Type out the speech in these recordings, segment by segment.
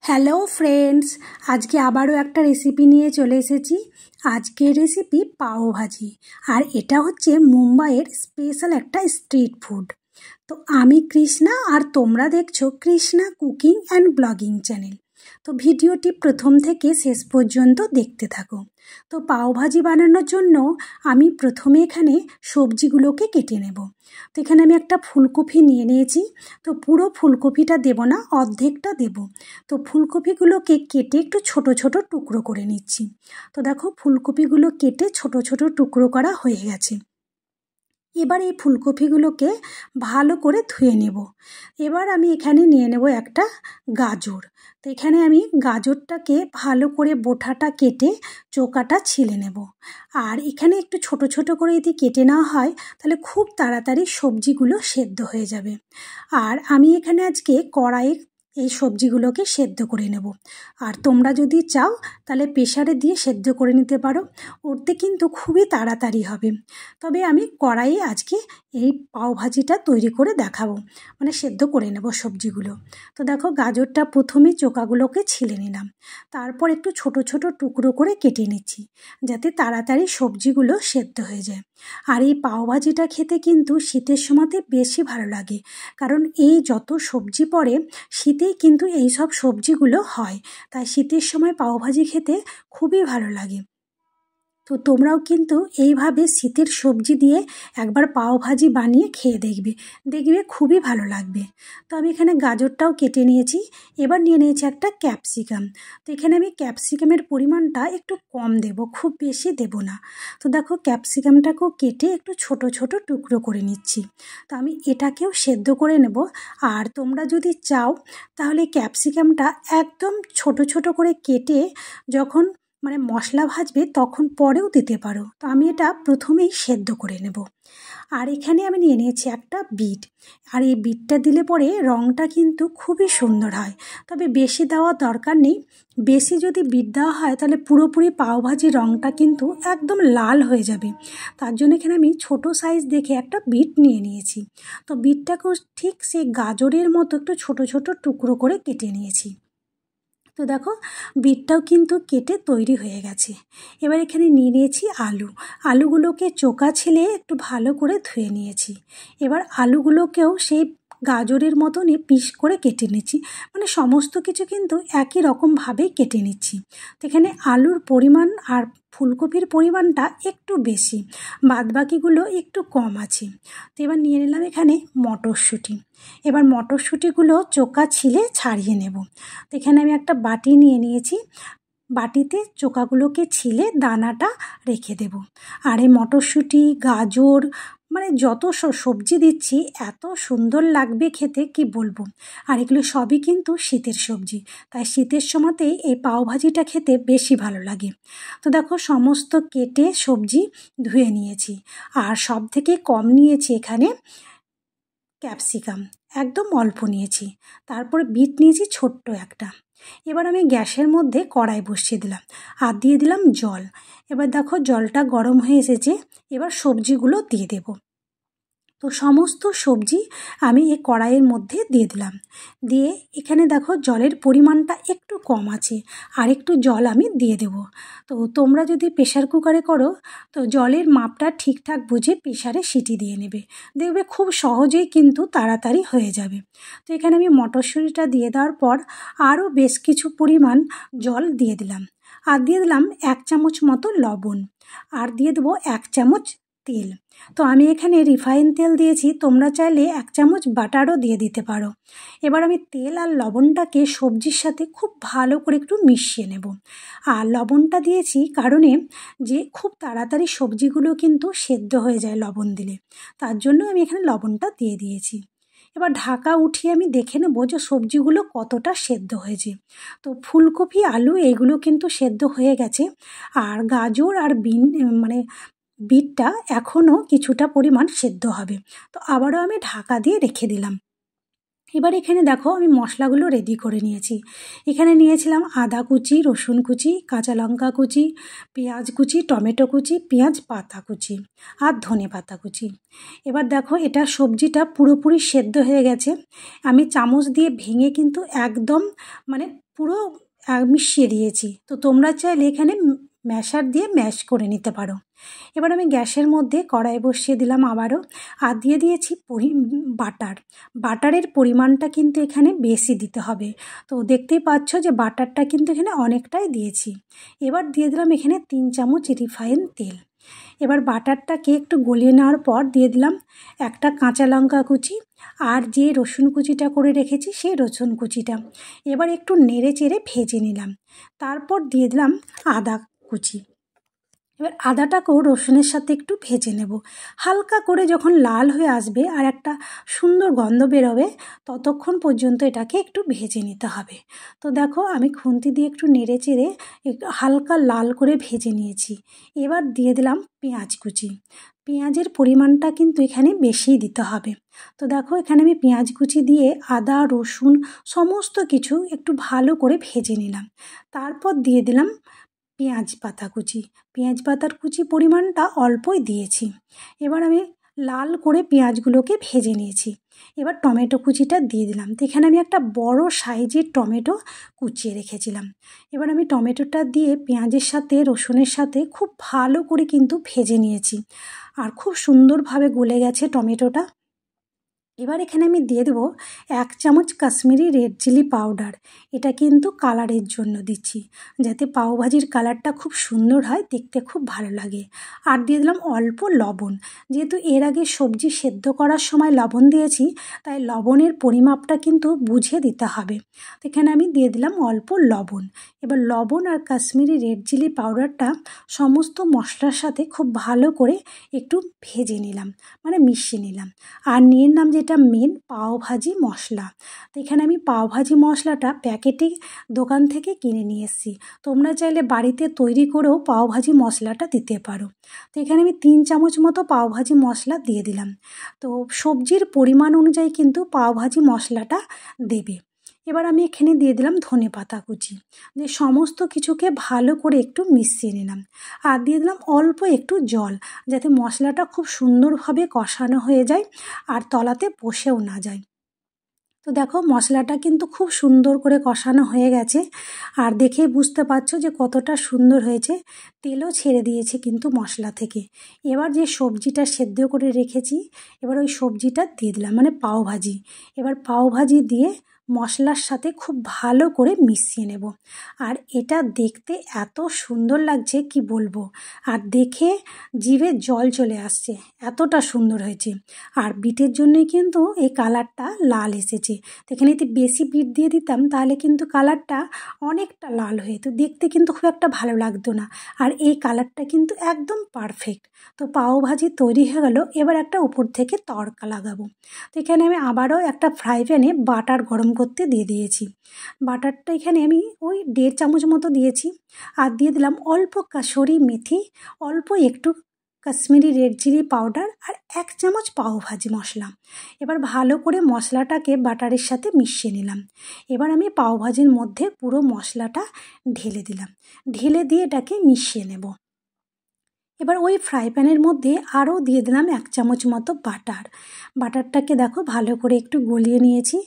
Hello friends, আজকে আবারও একটা রেসিপি নিয়ে চলে এসেছি। আজকের রেসিপি পাওভাজি, আর এটা হচ্ছে মুম্বাইয়ের স্পেশাল একটা স্ট্রিট ফুড। তো আমি কৃষ্ণা, আর তোমরা দেখছো Krishna cooking and blogging channel. তো ভিডিওটি প্রথম থেকে শেষ পর্যন্ত দেখতে থাকো। তো পাওভাজি বানানোর জন্য আমি প্রথমে এখানে সবজিগুলোকে কেটে নেব। তো এখানে আমি একটা ফুলকপি নিয়ে নিয়েছি। তো পুরো ফুলকপিটা দেব না, অর্ধেকটা দেব। তো ফুলকপিগুলোকে কেটে একটু ছোট ছোট টুকরো করে নিচ্ছি। তো দেখো, ফুলকপিগুলো কেটে ছোট ছোট টুকরো করা হয়ে গেছে। এবার এই ফুলকপিগুলোকে ভালো করে ধুয়ে নেব। এবার আমি এখানে নিয়ে নেব একটা গাজর। তো এখানে আমি গাজরটাকে ভালো করে বোটাটা কেটে চোকাটা ছিলে নেব। আর এখানে একটু ছোট ছোট করে যদি কেটে নেওয়া হয় তাহলে খুব তাড়াতাড়ি সবজিগুলো সেদ্ধ হয়ে যাবে। আর আমি এখানে আজকে কড়াইয়ে এই সবজিগুলোকে সেদ্ধ করে নেব। আর তোমরা যদি চাও তাহলে প্রেসারে দিয়ে সেদ্ধ করে নিতে পারো, ওতে কিন্তু খুবই তাড়াতাড়ি হবে। তবে আমি কড়াইয়ে আজকে এই পাওভাজিটা তৈরি করে দেখাবো, মানে সেদ্ধ করে নেব সবজিগুলো। তো দেখো, গাজরটা প্রথমে চোকাগুলোকে ছিলে নিলাম, তারপর একটু ছোট ছোট টুকরো করে কেটে নিচ্ছি যাতে তাড়াতাড়ি সবজিগুলো সেদ্ধ হয়ে যায়। আর এই পাওভাজিটা খেতে কিন্তু শীতের সময়তে বেশি ভালো লাগে, কারণ এই যত সবজি পড়ে শীতেই কিন্তু এই সব সবজিগুলো হয়, তাই শীতের সময় পাওভাজি খেতে খুবই ভালো লাগে। তো তোমরাও কিন্তু এইভাবে শীতের সবজি দিয়ে একবার পাওভাজি বানিয়ে খেয়ে দেখবে, দেখবে খুবই ভালো লাগবে। তো আমি এখানে গাজরটাও কেটে নিয়েছি। এবার নিয়ে নিয়েছি একটা ক্যাপসিকাম। তো এখানে আমি ক্যাপসিকামের পরিমাণটা একটু কম দেব, খুব বেশি দেব না। তো দেখো, ক্যাপসিকামটাকেও কেটে একটু ছোট ছোট টুকরো করে নিচ্ছি। তো আমি এটাকেও সেদ্ধ করে নেব। আর তোমরা যদি চাও তাহলে ক্যাপসিকামটা একদম ছোট ছোট করে কেটে যখন মশলা ভাজবে তখন পরেও দিতে পারো। তো আমি এটা প্রথমেই সেদ্ধ করে নেব। আর এখানে আমি নিয়ে নিয়েছি একটা বিট। আর এই বিটটা দিলে পরে রঙটা কিন্তু খুবই সুন্দর হয়, তবে বেশি দেওয়া দরকার নেই। বেশি যদি বিট দেওয়া হয় তাহলে পুরোপুরি পাওভাজি রঙটা কিন্তু একদম লাল হয়ে যাবে। তার জন্য এখানে আমি ছোট সাইজ দেখে একটা বিট নিয়ে নিয়েছি। তো বিটটাকেও ঠিক সেই গাজরের মতো একটু ছোট ছোট টুকরো করে কেটে নিয়েছি। তো দেখো, বিটটাও কিন্তু কেটে তৈরি হয়ে গেছে। এবার এখানে নিয়ে নিয়েছি আলুগুলোকে চোকা ছিলে একটু ভালো করে ধুয়ে নিয়েছি। এবার আলুগুলোকেও সেই গাজরের মতনই পিস করে কেটে নিচ্ছি, মানে সমস্ত কিছু কিন্তু একই রকমভাবেই কেটে নিচ্ছি। তো এখানে আলুর পরিমাণ আর ফুলকপির পরিমাণটা একটু বেশি, বাদবাকিগুলো একটু কম আছে। তো এবার নিয়ে নিলাম এখানে মটরশুঁটি। এবার মটরশুঁটিগুলো চোকা ছিলে ছাড়িয়ে নেব। তো এখানে আমি একটা বাটি নিয়ে নিয়েছি, বাটিতে চোকাগুলোকে ছিলে দানাটা রেখে দেব। আর এই মটরশুঁটি, গাজর, যত সবজি দিচ্ছি এত সুন্দর লাগবে খেতে কি বলবো। আর এগুলো সবই কিন্তু শীতের সবজি, তাই শীতের সময়তেই এই পাওভাজিটা খেতে বেশি ভালো লাগে। তো দেখো, সমস্ত কেটে সবজি ধুয়ে নিয়েছি। আর সব থেকে কম নিয়েছি এখানে ক্যাপসিকাম, একদম অল্প নিয়েছি। তারপরে বিট নিয়েছি ছোট্ট একটা। এবার আমি গ্যাসের মধ্যে কড়াই বসিয়ে দিলাম আর দিয়ে দিলাম জল। এবার দেখো, জলটা গরম হয়ে এসেছে। এবার সবজিগুলো দিয়ে দেব। তো সমস্ত সবজি আমি এই কড়াইয়ের মধ্যে দিয়ে দিলাম। দিয়ে এখানে দেখো, জলের পরিমাণটা একটু কম আছে, আর একটু জল আমি দিয়ে দেব। তো তোমরা যদি প্রেশার কুকারে করো তো জলের মাপটা ঠিকঠাক বুঝে প্রেশারে সিটি দিয়ে নেবে, দেখবে খুব সহজেই কিন্তু তাড়াতাড়ি হয়ে যাবে। তো এখানে আমি মটরশুঁটিটা দিয়ে দেওয়ার পর আরও বেশ কিছু পরিমাণ জল দিয়ে দিলাম। আর দিয়ে দিলাম 1 চামচ মতো লবণ। আর দিয়ে দেবো 1 চামচ তেল। তো আমি এখানে রিফাইন তেল দিয়েছি, তোমরা চাইলে 1 চামচ বাটারও দিয়ে দিতে পারো। এবার আমি তেল আর লবণটাকে সবজির সাথে খুব ভালো করে একটু মিশিয়ে নেব। আর লবণটা দিয়েছি কারণে যে খুব তাড়াতাড়ি সবজিগুলো কিন্তু সেদ্ধ হয়ে যায় লবণ দিলে, তার জন্য আমি এখানে লবণটা দিয়ে দিয়েছি। এবার ঢাকা উঠিয়ে আমি দেখে নেব যে সবজিগুলো কতটা সেদ্ধ হয়েছে। তো ফুলকপি, আলু এইগুলো কিন্তু সেদ্ধ হয়ে গেছে। আর গাজর আর বিটটা এখনও কিছুটা পরিমাণ সেদ্ধ হবে। তো আবারও আমি ঢাকা দিয়ে রেখে দিলাম। এবার এখানে দেখো, আমি মশলাগুলো রেডি করে নিয়েছি। এখানে নিয়েছিলাম আদা কুচি, রসুন কুচি, কাঁচা লঙ্কা কুচি, পেঁয়াজ কুচি, টমেটো কুচি, পেঁয়াজ পাতা কুচি, আর ধনে পাতা কুচি। এবার দেখো, এটা সবজিটা পুরোপুরি সেদ্ধ হয়ে গেছে। আমি চামচ দিয়ে ভেঙে কিন্তু একদম পুরো মিশিয়ে দিয়েছি। তো তোমরা চাইলে এখানে ম্যাশার দিয়ে ম্যাশ করে নিতে পারো। এবার আমি গ্যাসের মধ্যে কড়াই বসিয়ে দিলাম আবারও, আর দিয়ে দিয়েছি বাটার। বাটারের পরিমাণটা কিন্তু এখানে বেশি দিতে হবে। তো দেখতেই পাচ্ছ যে বাটারটা কিন্তু এখানে অনেকটাই দিয়েছি। এবার দিয়ে দিলাম এখানে 3 চামচ রিফাইন তেল। এবার বাটারটাকে একটু গলিয়ে নেওয়ার পর দিয়ে দিলাম একটা কাঁচা লঙ্কা কুচি আর যে রসুন কুচিটা করে রেখেছি সেই রসুন কুচিটা। এবার একটু নেড়ে চেড়ে ভেজে নিলাম। তারপর দিয়ে দিলাম আদা কুচি। এবার আদাটাকেও রসুনের সাথে একটু ভেজে নেব। হালকা করে যখন লাল হয়ে আসবে আর একটা সুন্দর গন্ধ বেরোবে, ততক্ষণ পর্যন্ত এটাকে একটু ভেজে নিতে হবে। তো দেখো আমি খুন্তি দিয়ে একটু নেড়ে চেড়ে হালকা লাল করে ভেজে নিয়েছি। এবার দিয়ে দিলাম পেঁয়াজ কুচি। পেঁয়াজের পরিমাণটা কিন্তু এখানে বেশিই দিতে হবে। তো দেখো এখানে আমি পেঁয়াজ কুচি দিয়ে আদা রসুন সমস্ত কিছু একটু ভালো করে ভেজে নিলাম। তারপর দিয়ে দিলাম পেঁয়াজ পাতা কুচি। পেঁয়াজ পাতার কুচি পরিমাণটা অল্পই দিয়েছি। এবার আমি লাল করে পেঁয়াজগুলোকে ভেজে নিয়েছি। এবার টমেটো কুচিটা দিয়ে দিলাম। তো এখানে আমি একটা বড় সাইজের টমেটো কুচিয়ে রেখেছিলাম। এবার আমি টমেটোটা দিয়ে পেঁয়াজের সাথে রসুনের সাথে খুব ভালো করে কিন্তু ভেজে নিয়েছি, আর খুব সুন্দরভাবে গলে গেছে টমেটোটা। এবার এখানে আমি দিয়ে দেবো 1 চামচ কাশ্মীরি রেড চিলি পাউডার। এটা কিন্তু কালারের জন্য দিচ্ছি, যাতে পাওভাজির কালারটা খুব সুন্দর হয়, দেখতে খুব ভালো লাগে। আর দিয়ে দিলাম অল্প লবণ। যেহেতু এর আগে সবজি সেদ্ধ করার সময় লবণ দিয়েছি, তাই লবণের পরিমাপটা কিন্তু বুঝে দিতে হবে। তো এখানে আমি দিয়ে দিলাম অল্প লবণ। এবার লবণ আর কাশ্মীরি রেড চিলি পাউডারটা সমস্ত মশলার সাথে খুব ভালো করে একটু ভেজে নিলাম, মানে মিশিয়ে নিলাম। আর নিয়ে নিলাম যেটা মেন পাওভাজি মশলা। তো এখানে আমি পাওভাজি মশলাটা প্যাকেটে দোকান থেকে কিনে নিয়ে এসেছি। তোমরা চাইলে বাড়িতে তৈরি করেও পাওভাজি মশলাটা দিতে পারো। তো এখানে আমি 3 চামচ মতো পাওভাজি মশলা দিয়ে দিলাম। তো সবজির পরিমাণ অনুযায়ী কিন্তু পাওভাজি মশলাটা দেবে। এবার আমি এখানে দিয়ে দিলাম ধনেপাতা কুচি। দিয়ে সমস্ত কিছুকে ভালো করে একটু মিশিয়ে নিলাম। আর দিয়ে দিলাম অল্প একটু জল, যাতে মশলাটা খুব সুন্দরভাবে কষানো হয়ে যায় আর তলাতে বসেও না যায়। তো দেখো মশলাটা কিন্তু খুব সুন্দর করে কষানো হয়ে গেছে, আর দেখেই বুঝতে পারছো যে কতটা সুন্দর হয়েছে। তেলও ছেড়ে দিয়েছে কিন্তু মশলা থেকে। এবার যে সবজিটা সেদ্ধ করে রেখেছি, এবার ওই সবজিটা দিয়ে দিলাম, মানে পাওভাজি। এবার পাওভাজি দিয়ে মশলার সাথে খুব ভালো করে মিশিয়ে নেব। আর এটা দেখতে এত সুন্দর লাগছে কি বলবো, আর দেখে জিভে জল চলে আসছে, এতটা সুন্দর হয়েছে। আর বিটের জন্যই কিন্তু এই কালারটা লাল এসেছে। তো এখানে যদি বেশি বিট দিয়ে দিতাম তাহলে কিন্তু কালারটা অনেকটা লাল হয়ে, তো দেখতে কিন্তু খুব একটা ভালো লাগতো না। আর এই কালারটা কিন্তু একদম পারফেক্ট। তো পাওভাজি তৈরি হয়ে গেল। এবার একটা উপর থেকে তড়কা লাগাবো। তো এখানে আমি আবারও একটা ফ্রাই প্যানে বাটার গরম করতে দিয়ে দিয়েছি। বাটারটা এখানে আমি ওই 1.5 চামচ মতো দিয়েছি। আর দিয়ে দিলাম অল্প কাসুরি মেথি, অল্প একটু কাশ্মীরি রেড চিলি পাউডার আর 1 চামচ পাওভাজি মশলা। এবার ভালো করে মশলাটাকে বাটারের সাথে মিশিয়ে নিলাম। এবার আমি পাওভাজির মধ্যে পুরো মশলাটা ঢেলে দিলাম। ঢেলে দিয়ে এটাকে মিশিয়ে নেব। এবার ওই ফ্রাই প্যানের মধ্যে আরও দিয়ে দিলাম 1 চামচ মতো বাটার। বাটারটাকে দেখো ভালো করে একটু গলিয়ে নিয়েছি।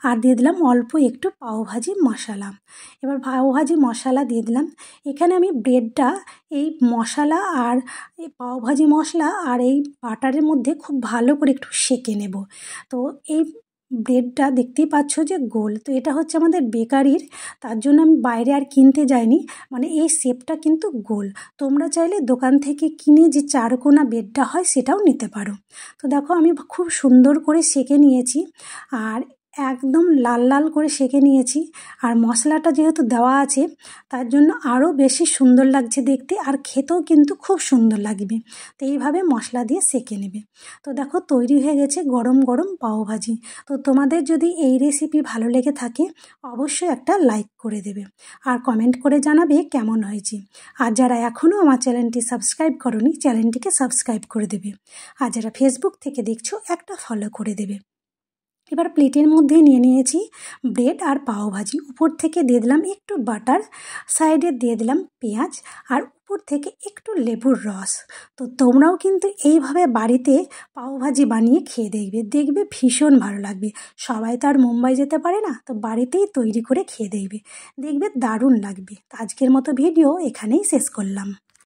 আর দিয়ে দিলাম অল্প একটু পাওভাজি মশলা। এবার পাওভাজি মশলা দিয়ে দিলাম। এখানে আমি ব্রেডটা এই মশলা আর এই পাওভাজি মশলা আর এই বাটারের মধ্যে খুব ভালো করে একটু সেঁকে নেব। তো এই ব্রেডটা দেখতেই পাচ্ছ যে গোল, তো এটা হচ্ছে আমাদের বেকারির, তার জন্য আমি বাইরে আর কিনতে যাইনি, মানে এই শেপটা কিন্তু গোল। তোমরা চাইলে দোকান থেকে কিনে যে চারকোনা ব্রেডটা হয় সেটাও নিতে পারো। তো দেখো আমি খুব সুন্দর করে সেঁকে নিয়েছি, আর একদম লাল লাল করে সেঁকে নিয়েছি। আর মশলাটা যেহেতু দেওয়া আছে তার জন্য আরও বেশি সুন্দর লাগছে দেখতে, আর খেতেও কিন্তু খুব সুন্দর লাগবে। তো এইভাবে মশলা দিয়ে সেঁকে নেবে। তো দেখো তৈরি হয়ে গেছে গরম গরম পাওভাজি। তো তোমাদের যদি এই রেসিপি ভালো লেগে থাকে অবশ্যই একটা লাইক করে দেবে, আর কমেন্ট করে জানাবে কেমন হয়েছে। আর যারা এখনও আমার চ্যানেলটি সাবস্ক্রাইব করোনি, চ্যানেলটিকে সাবস্ক্রাইব করে দেবে। আর যারা ফেসবুক থেকে দেখছো একটা ফলো করে দেবে। এবার প্লেটের মধ্যে নিয়ে নিয়েছি ব্রেড আর পাওভাজি। উপর থেকে দিয়ে দিলাম একটু বাটার, সাইডে দিয়ে দিলাম পেঁয়াজ, আর উপর থেকে একটু লেবুর রস। তো তোমরাও কিন্তু এইভাবে বাড়িতে পাওভাজি বানিয়ে খেয়ে দেখবে, দেখবে ভীষণ ভালো লাগবে। সবাই তো আর মুম্বাই যেতে পারে না, তো বাড়িতেই তৈরি করে খেয়ে দেখবে, দেখবে দারুণ লাগবে। তো আজকের মতো ভিডিও এখানেই শেষ করলাম।